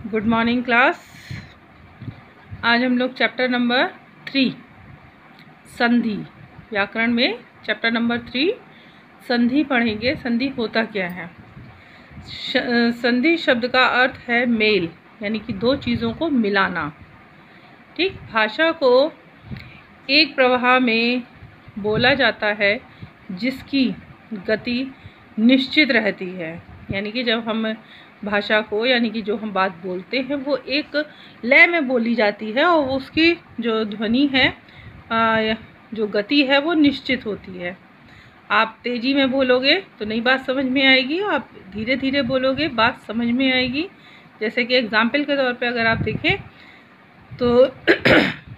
Good morning class. आज हम लोग चैप्टर नंबर 3 संधि, व्याकरण में चैप्टर नंबर 3 संधि पढ़ेंगे। संधि होता क्या है? संधि शब्द का अर्थ है मेल, यानी कि दो चीज़ों को मिलाना। ठीक, भाषा को एक प्रवाह में बोला जाता है जिसकी गति निश्चित रहती है, यानी कि जब हम भाषा को, यानी कि जो हम बात बोलते हैं वो एक लय में बोली जाती है और उसकी जो ध्वनि है, जो गति है वो निश्चित होती है। आप तेज़ी में बोलोगे तो नई बात समझ में आएगी, आप धीरे धीरे बोलोगे बात समझ में आएगी। जैसे कि एग्जाम्पल के तौर पे अगर आप देखें तो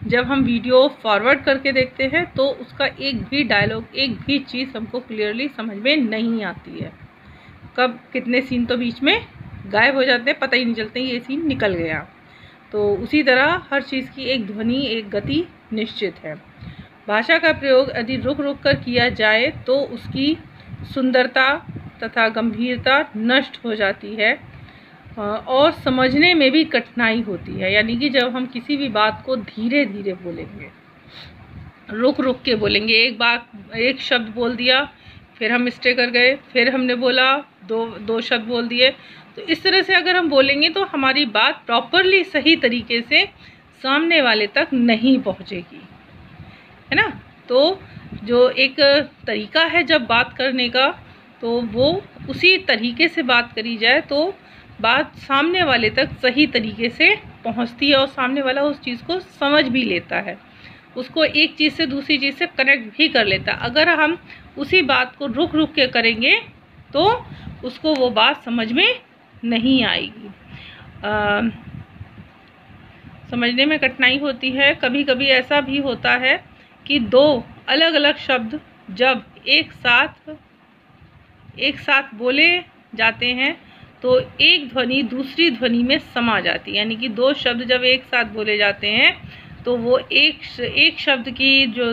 जब हम वीडियो फॉरवर्ड करके देखते हैं तो उसका एक भी डायलॉग, एक भी चीज़ हमको क्लियरली समझ में नहीं आती है। कब कितने सीन तो बीच में गायब हो जाते हैं, पता ही नहीं चलते ये सीन निकल गया। तो उसी तरह हर चीज़ की एक ध्वनि, एक गति निश्चित है। भाषा का प्रयोग यदि रुक रुक कर किया जाए तो उसकी सुंदरता तथा गंभीरता नष्ट हो जाती है और समझने में भी कठिनाई होती है। यानी कि जब हम किसी भी बात को धीरे धीरे बोलेंगे, रुक रुक के बोलेंगे, एक शब्द बोल दिया, फिर हम स्टे कर गए, फिर हमने बोला, दो शब्द बोल दिए, तो इस तरह से अगर हम बोलेंगे तो हमारी बात प्रॉपरली सही तरीके से सामने वाले तक नहीं पहुंचेगी, है ना। तो जो एक तरीका है जब बात करने का, तो वो उसी तरीके से बात करी जाए तो बात सामने वाले तक सही तरीके से पहुंचती है और सामने वाला उस चीज़ को समझ भी लेता है, उसको एक चीज़ से दूसरी चीज़ से कनेक्ट भी कर लेता है। अगर हम उसी बात को रुक रुक के करेंगे तो उसको वो बात समझ में नहीं आएगी, समझने में कठिनाई होती है। कभी कभी ऐसा भी होता है कि दो अलग अलग शब्द जब एक साथ बोले जाते हैं तो एक ध्वनि दूसरी ध्वनि में समा जाती है। यानी कि दो शब्द जब एक साथ बोले जाते हैं तो वो एक शब्द की जो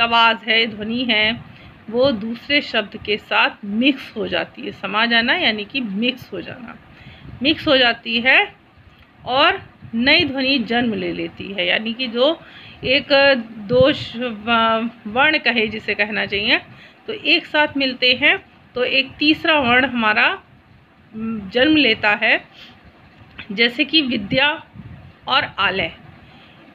आवाज़ है, ध्वनि है, वो दूसरे शब्द के साथ मिक्स हो जाती है। समा जाना यानी कि मिक्स हो जाना, मिक्स हो जाती है और नई ध्वनि जन्म ले लेती है। यानी कि जो एक दो वर्ण कहे, जिसे कहना चाहिए, तो एक साथ मिलते हैं तो एक तीसरा वर्ण हमारा जन्म लेता है। जैसे कि विद्या और आलय,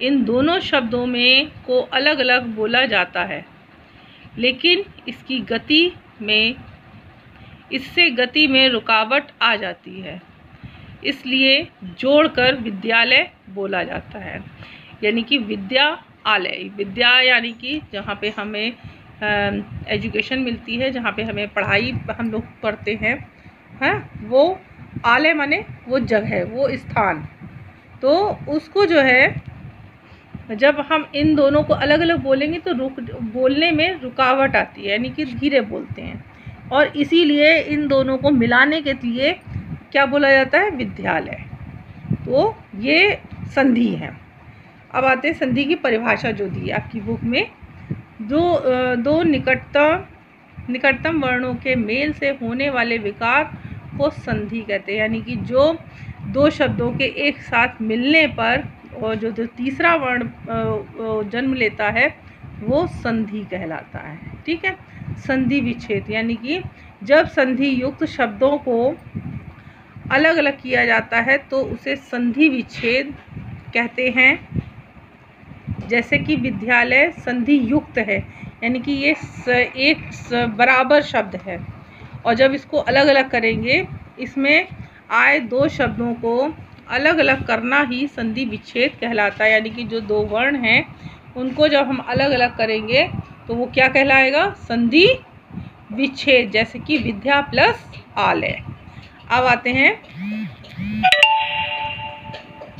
इन दोनों शब्दों में को अलग अलग बोला जाता है, लेकिन इसकी गति में, इससे गति में रुकावट आ जाती है, इसलिए जोड़कर विद्यालय बोला जाता है। यानी कि विद्या आलय, विद्या यानी कि जहाँ पे हमें एजुकेशन मिलती है, जहाँ पे हमें पढ़ाई हम लोग करते हैं, वो आलय माने वो जगह, वो स्थान। तो उसको जो है जब हम इन दोनों को अलग अलग बोलेंगे तो बोलने में रुकावट आती है, यानी कि धीरे बोलते हैं, और इसीलिए इन दोनों को मिलाने के लिए क्या बोला जाता है? विद्यालय। तो ये संधि है। अब आते हैं संधि की परिभाषा जो दी है आपकी बुक में। जो दो निकटतम वर्णों के मेल से होने वाले विकार को संधि कहते हैं। यानी कि जो दो शब्दों के एक साथ मिलने पर और जो तीसरा वर्ण जन्म लेता है वो संधि कहलाता है। ठीक है, संधि विच्छेद, यानी कि जब संधि युक्त शब्दों को अलग अलग किया जाता है तो उसे संधि विच्छेद कहते हैं। जैसे कि विद्यालय संधि युक्त है, यानी कि ये एक बराबर शब्द है, और जब इसको अलग अलग करेंगे, इसमें आए दो शब्दों को अलग अलग करना ही संधि विच्छेद कहलाता है। यानी कि जो दो वर्ण हैं उनको जब हम अलग अलग करेंगे तो वो क्या कहलाएगा? संधि विच्छेद। जैसे कि विद्या प्लस आलय। अब आते हैं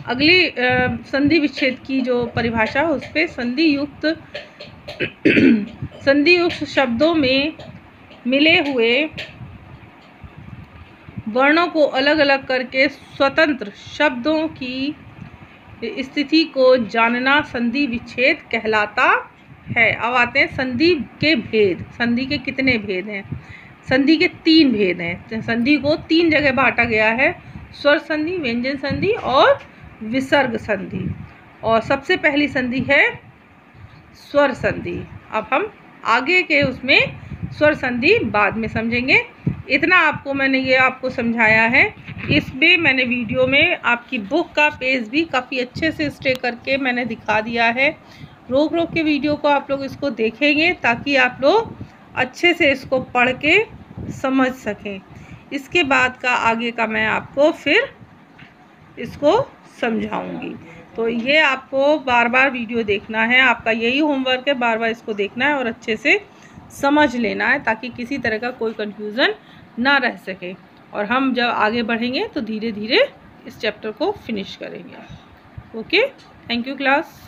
अगली संधि विच्छेद की जो परिभाषा है उस पर। संधि युक्त शब्दों में मिले हुए वर्णों को अलग अलग करके स्वतंत्र शब्दों की स्थिति को जानना संधि विच्छेद कहलाता है। अब आते हैं संधि के भेद। संधि के कितने भेद हैं? संधि के 3 भेद हैं। संधि को 3 जगह बांटा गया है, स्वर संधि, व्यंजन संधि और विसर्ग संधि। और सबसे पहली संधि है स्वर संधि। अब हम आगे के उसमें स्वर संधि बाद में समझेंगे। इतना आपको मैंने ये आपको समझाया है। इसमें मैंने वीडियो में आपकी बुक का पेज भी काफ़ी अच्छे से स्टे करके मैंने दिखा दिया है। रोक रोक के वीडियो को आप लोग इसको देखेंगे ताकि आप लोग अच्छे से इसको पढ़ के समझ सकें। इसके बाद का आगे का मैं आपको फिर इसको समझाऊंगी। तो ये आपको बार बार वीडियो देखना है, आपका यही होमवर्क है, बार बार इसको देखना है और अच्छे से समझ लेना है ताकि किसी तरह का कोई कन्फ्यूज़न ना रह सके। और हम जब आगे बढ़ेंगे तो धीरे धीरे इस चैप्टर को फिनिश करेंगे। Okay, thank you class.